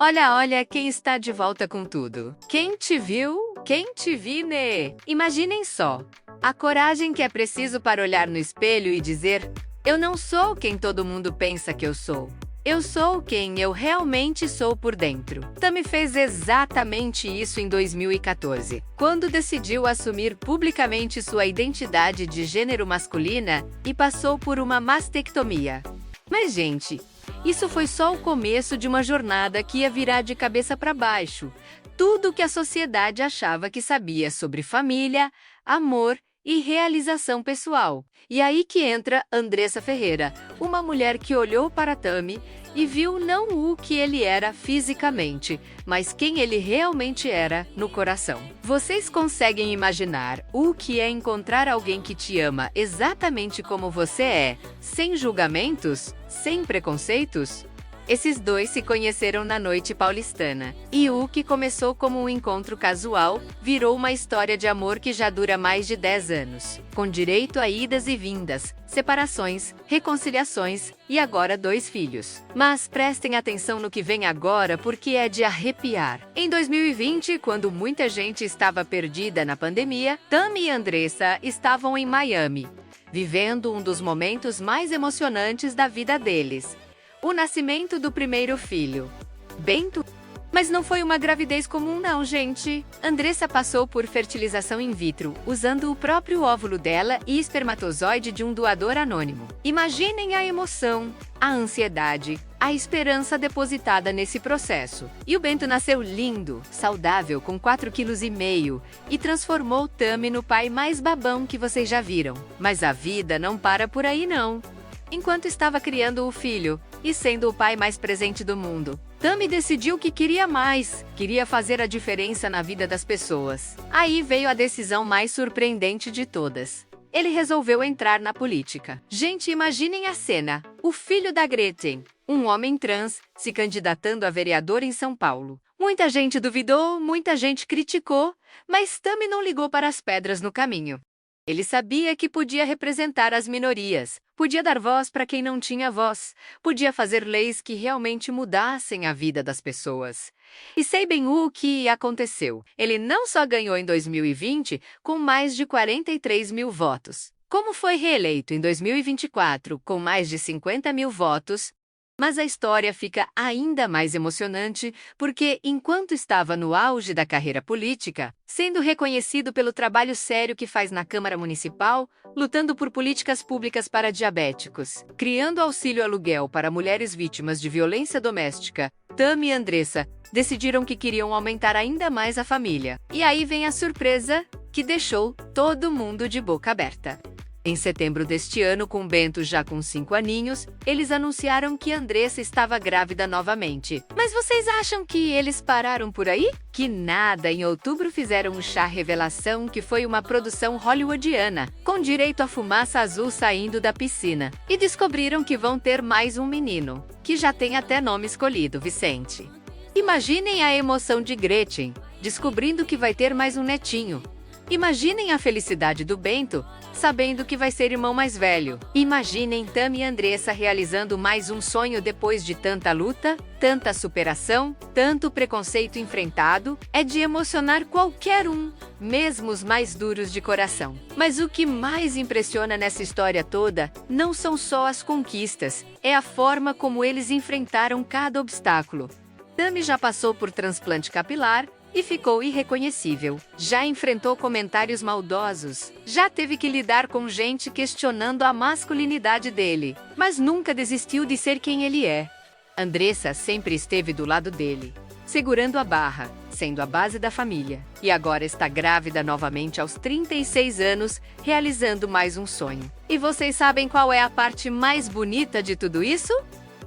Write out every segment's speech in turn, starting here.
Olha, olha quem está de volta com tudo. Quem te viu? Quem te vi, né? Imaginem só. A coragem que é preciso para olhar no espelho e dizer: eu não sou quem todo mundo pensa que eu sou. Eu sou quem eu realmente sou por dentro. Tami fez exatamente isso em 2014, quando decidiu assumir publicamente sua identidade de gênero masculina e passou por uma mastectomia. Mas, gente, isso foi só o começo de uma jornada que ia virar de cabeça para baixo tudo que a sociedade achava que sabia sobre família, amor e realização pessoal. E aí que entra Andressa Ferreira, uma mulher que olhou para Tami e viu não o que ele era fisicamente, mas quem ele realmente era no coração. Vocês conseguem imaginar o que é encontrar alguém que te ama exatamente como você é, sem julgamentos, sem preconceitos? Esses dois se conheceram na noite paulistana, e o que começou como um encontro casual virou uma história de amor que já dura mais de 10 anos, com direito a idas e vindas, separações, reconciliações e agora 2 filhos. Mas prestem atenção no que vem agora porque é de arrepiar. Em 2020, quando muita gente estava perdida na pandemia, Tami e Andressa estavam em Miami, vivendo um dos momentos mais emocionantes da vida deles: o nascimento do primeiro filho, Bento. Mas não foi uma gravidez comum não, gente. Andressa passou por fertilização in vitro, usando o próprio óvulo dela e espermatozoide de um doador anônimo. Imaginem a emoção, a ansiedade, a esperança depositada nesse processo. E o Bento nasceu lindo, saudável, com 4,5 kg e transformou Tami no pai mais babão que vocês já viram. Mas a vida não para por aí não. Enquanto estava criando o filho e sendo o pai mais presente do mundo, Tami decidiu que queria mais, queria fazer a diferença na vida das pessoas. Aí veio a decisão mais surpreendente de todas. Ele resolveu entrar na política. Gente, imaginem a cena: o filho da Gretchen, um homem trans, se candidatando a vereador em São Paulo. Muita gente duvidou, muita gente criticou, mas Tami não ligou para as pedras no caminho. Ele sabia que podia representar as minorias, podia dar voz para quem não tinha voz, podia fazer leis que realmente mudassem a vida das pessoas. E sei bem o que aconteceu. Ele não só ganhou em 2020 com mais de 43 mil votos, como foi reeleito em 2024 com mais de 50 mil votos. Mas a história fica ainda mais emocionante porque, enquanto estava no auge da carreira política, sendo reconhecido pelo trabalho sério que faz na Câmara Municipal, lutando por políticas públicas para diabéticos, criando auxílio aluguel para mulheres vítimas de violência doméstica, Tami e Andressa decidiram que queriam aumentar ainda mais a família. E aí vem a surpresa que deixou todo mundo de boca aberta. Em setembro deste ano, com Bento já com 5 aninhos, eles anunciaram que Andressa estava grávida novamente. Mas vocês acham que eles pararam por aí? Que nada! Em outubro fizeram um chá revelação que foi uma produção hollywoodiana, com direito a fumaça azul saindo da piscina. E descobriram que vão ter mais um menino, que já tem até nome escolhido, Vicente. Imaginem a emoção de Gretchen, descobrindo que vai ter mais um netinho. Imaginem a felicidade do Bento, sabendo que vai ser irmão mais velho. Imaginem Tami e Andressa realizando mais um sonho depois de tanta luta, tanta superação, tanto preconceito enfrentado. É de emocionar qualquer um, mesmo os mais duros de coração. Mas o que mais impressiona nessa história toda não são só as conquistas, é a forma como eles enfrentaram cada obstáculo. Tami já passou por transplante capilar e ficou irreconhecível. Já enfrentou comentários maldosos. Já teve que lidar com gente questionando a masculinidade dele. Mas nunca desistiu de ser quem ele é. Andressa sempre esteve do lado dele, segurando a barra, sendo a base da família. E agora está grávida novamente aos 36 anos, realizando mais um sonho. E vocês sabem qual é a parte mais bonita de tudo isso?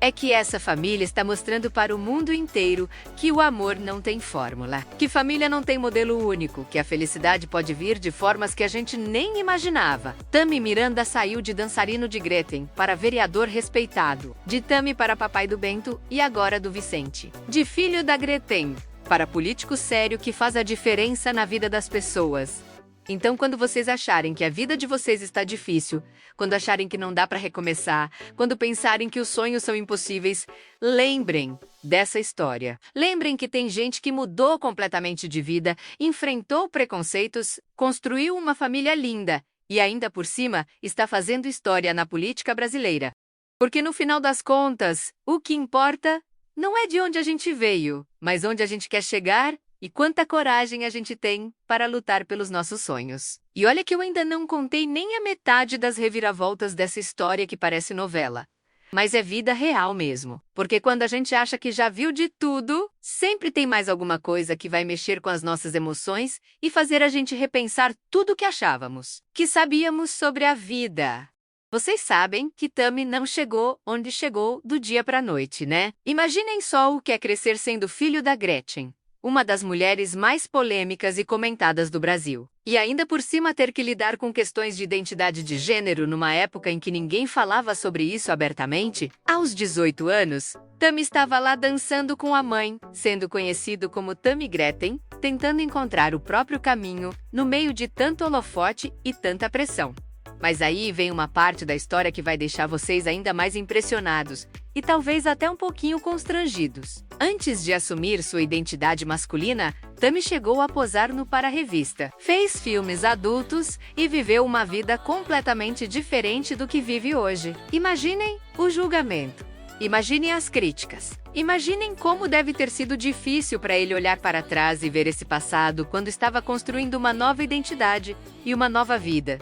É que essa família está mostrando para o mundo inteiro que o amor não tem fórmula, que família não tem modelo único, que a felicidade pode vir de formas que a gente nem imaginava. Tami Miranda saiu de dançarino de Gretchen para vereador respeitado, de Tami para papai do Bento e agora do Vicente, de filho da Gretchen para político sério que faz a diferença na vida das pessoas. Então, quando vocês acharem que a vida de vocês está difícil, quando acharem que não dá para recomeçar, quando pensarem que os sonhos são impossíveis, lembrem dessa história. Lembrem que tem gente que mudou completamente de vida, enfrentou preconceitos, construiu uma família linda e ainda por cima está fazendo história na política brasileira. Porque no final das contas, o que importa não é de onde a gente veio, mas onde a gente quer chegar e quanta coragem a gente tem para lutar pelos nossos sonhos. E olha que eu ainda não contei nem a metade das reviravoltas dessa história que parece novela. Mas é vida real mesmo. Porque quando a gente acha que já viu de tudo, sempre tem mais alguma coisa que vai mexer com as nossas emoções e fazer a gente repensar tudo o que achávamos, que sabíamos sobre a vida. Vocês sabem que Tami não chegou onde chegou do dia para a noite, né? Imaginem só o que é crescer sendo filho da Gretchen, uma das mulheres mais polêmicas e comentadas do Brasil. E ainda por cima ter que lidar com questões de identidade de gênero numa época em que ninguém falava sobre isso abertamente. Aos 18 anos, Tami estava lá dançando com a mãe, sendo conhecido como Tami Gretchen, tentando encontrar o próprio caminho no meio de tanto holofote e tanta pressão. Mas aí vem uma parte da história que vai deixar vocês ainda mais impressionados e talvez até um pouquinho constrangidos. Antes de assumir sua identidade masculina, Tami chegou a posar no Para Revista, fez filmes adultos e viveu uma vida completamente diferente do que vive hoje. Imaginem o julgamento. Imaginem as críticas. Imaginem como deve ter sido difícil para ele olhar para trás e ver esse passado quando estava construindo uma nova identidade e uma nova vida.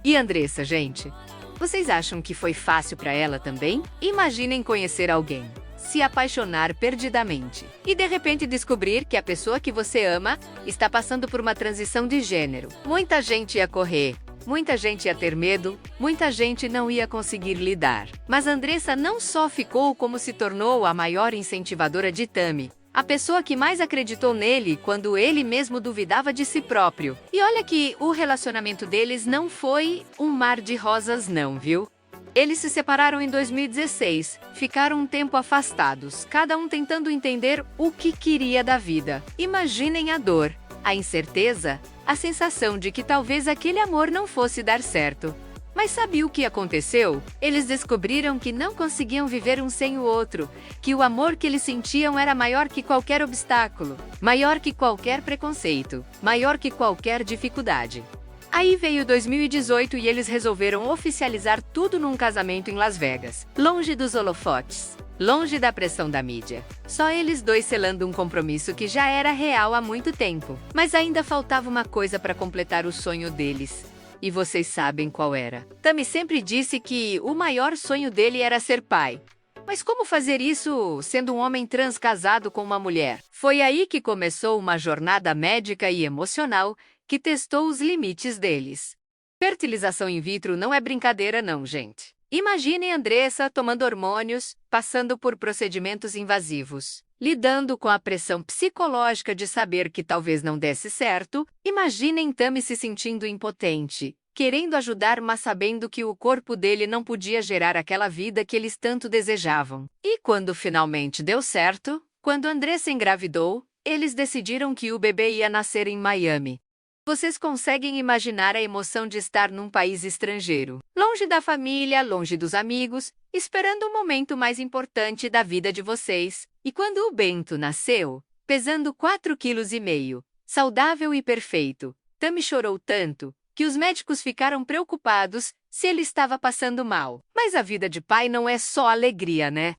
E Andressa, gente? Vocês acham que foi fácil para ela também? Imaginem conhecer alguém, se apaixonar perdidamente e de repente descobrir que a pessoa que você ama está passando por uma transição de gênero. Muita gente ia correr, muita gente ia ter medo, muita gente não ia conseguir lidar. Mas Andressa não só ficou como se tornou a maior incentivadora de Tami, a pessoa que mais acreditou nele quando ele mesmo duvidava de si próprio. E olha que o relacionamento deles não foi um mar de rosas não, viu? Eles se separaram em 2016, ficaram um tempo afastados, cada um tentando entender o que queria da vida. Imaginem a dor, a incerteza, a sensação de que talvez aquele amor não fosse dar certo. Mas sabe o que aconteceu? Eles descobriram que não conseguiam viver um sem o outro, que o amor que eles sentiam era maior que qualquer obstáculo, maior que qualquer preconceito, maior que qualquer dificuldade. Aí veio 2018 e eles resolveram oficializar tudo num casamento em Las Vegas, longe dos holofotes, longe da pressão da mídia. Só eles dois selando um compromisso que já era real há muito tempo. Mas ainda faltava uma coisa para completar o sonho deles. E vocês sabem qual era. Tami sempre disse que o maior sonho dele era ser pai. Mas como fazer isso sendo um homem trans casado com uma mulher? Foi aí que começou uma jornada médica e emocional que testou os limites deles. Fertilização in vitro não é brincadeira não, gente. Imaginem Andressa tomando hormônios, passando por procedimentos invasivos, lidando com a pressão psicológica de saber que talvez não desse certo. Imaginem Tami se sentindo impotente, querendo ajudar, mas sabendo que o corpo dele não podia gerar aquela vida que eles tanto desejavam. E quando finalmente deu certo, quando Andressa engravidou, eles decidiram que o bebê ia nascer em Miami. Vocês conseguem imaginar a emoção de estar num país estrangeiro, longe da família, longe dos amigos, esperando o momento mais importante da vida de vocês. E quando o Bento nasceu, pesando 4,5 kg, saudável e perfeito, Tami chorou tanto que os médicos ficaram preocupados se ele estava passando mal. Mas a vida de pai não é só alegria, né?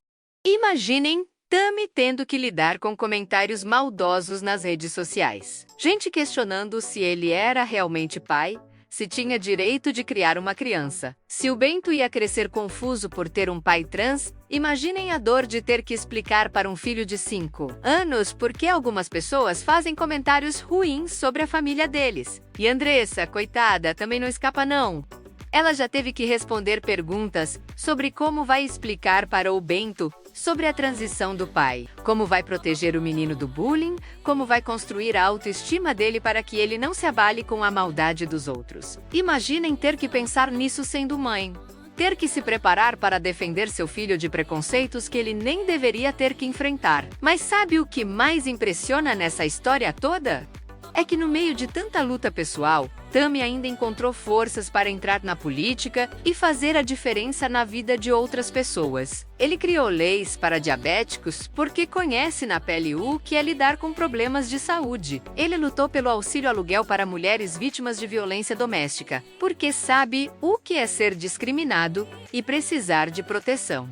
Imaginem Tami tendo que lidar com comentários maldosos nas redes sociais. Gente questionando se ele era realmente pai, se tinha direito de criar uma criança. Se o Bento ia crescer confuso por ter um pai trans, imaginem a dor de ter que explicar para um filho de 5 anos por que algumas pessoas fazem comentários ruins sobre a família deles. E Andressa, coitada, também não escapa não. Ela já teve que responder perguntas sobre como vai explicar para o Bento sobre a transição do pai, como vai proteger o menino do bullying, como vai construir a autoestima dele para que ele não se abale com a maldade dos outros. Imaginem ter que pensar nisso sendo mãe. Ter que se preparar para defender seu filho de preconceitos que ele nem deveria ter que enfrentar. Mas sabe o que mais impressiona nessa história toda? É que no meio de tanta luta pessoal, Tami ainda encontrou forças para entrar na política e fazer a diferença na vida de outras pessoas. Ele criou leis para diabéticos porque conhece na pele o que é lidar com problemas de saúde. Ele lutou pelo auxílio aluguel para mulheres vítimas de violência doméstica, porque sabe o que é ser discriminado e precisar de proteção.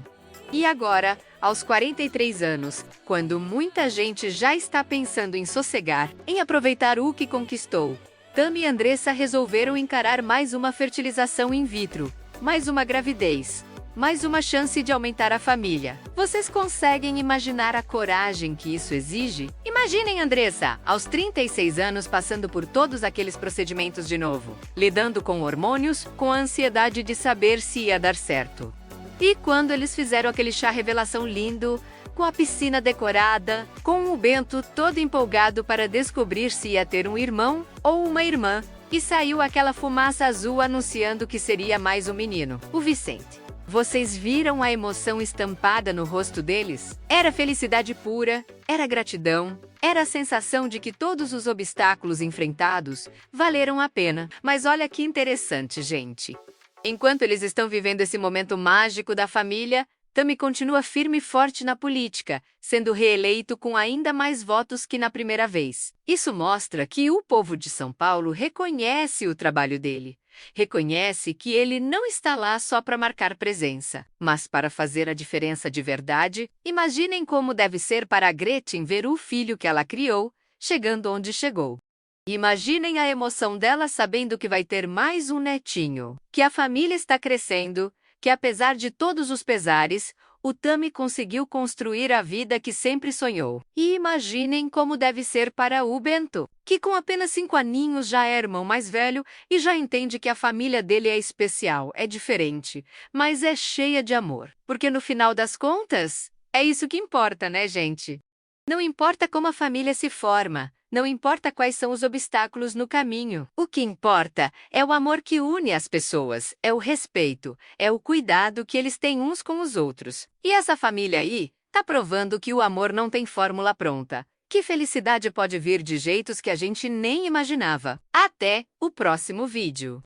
E agora, aos 43 anos, quando muita gente já está pensando em sossegar, em aproveitar o que conquistou, Tami e Andressa resolveram encarar mais uma fertilização in vitro, mais uma gravidez, mais uma chance de aumentar a família. Vocês conseguem imaginar a coragem que isso exige? Imaginem Andressa, aos 36 anos, passando por todos aqueles procedimentos de novo, lidando com hormônios, com a ansiedade de saber se ia dar certo. E quando eles fizeram aquele chá revelação lindo, com a piscina decorada, com o Bento todo empolgado para descobrir se ia ter um irmão ou uma irmã, e saiu aquela fumaça azul anunciando que seria mais um menino, o Vicente. Vocês viram a emoção estampada no rosto deles? Era felicidade pura, era gratidão, era a sensação de que todos os obstáculos enfrentados valeram a pena. Mas olha que interessante, gente. Enquanto eles estão vivendo esse momento mágico da família, Tami continua firme e forte na política, sendo reeleito com ainda mais votos que na primeira vez. Isso mostra que o povo de São Paulo reconhece o trabalho dele. Reconhece que ele não está lá só para marcar presença, mas para fazer a diferença de verdade. Imaginem como deve ser para a Gretchen ver o filho que ela criou chegando onde chegou. Imaginem a emoção dela sabendo que vai ter mais um netinho, que a família está crescendo, que apesar de todos os pesares, o Tami conseguiu construir a vida que sempre sonhou. E imaginem como deve ser para o Bento, que com apenas 5 aninhos já é irmão mais velho e já entende que a família dele é especial, é diferente, mas é cheia de amor. Porque no final das contas, é isso que importa, né, gente? Não importa como a família se forma, não importa quais são os obstáculos no caminho. O que importa é o amor que une as pessoas, é o respeito, é o cuidado que eles têm uns com os outros. E essa família aí tá provando que o amor não tem fórmula pronta. Que felicidade pode vir de jeitos que a gente nem imaginava. Até o próximo vídeo.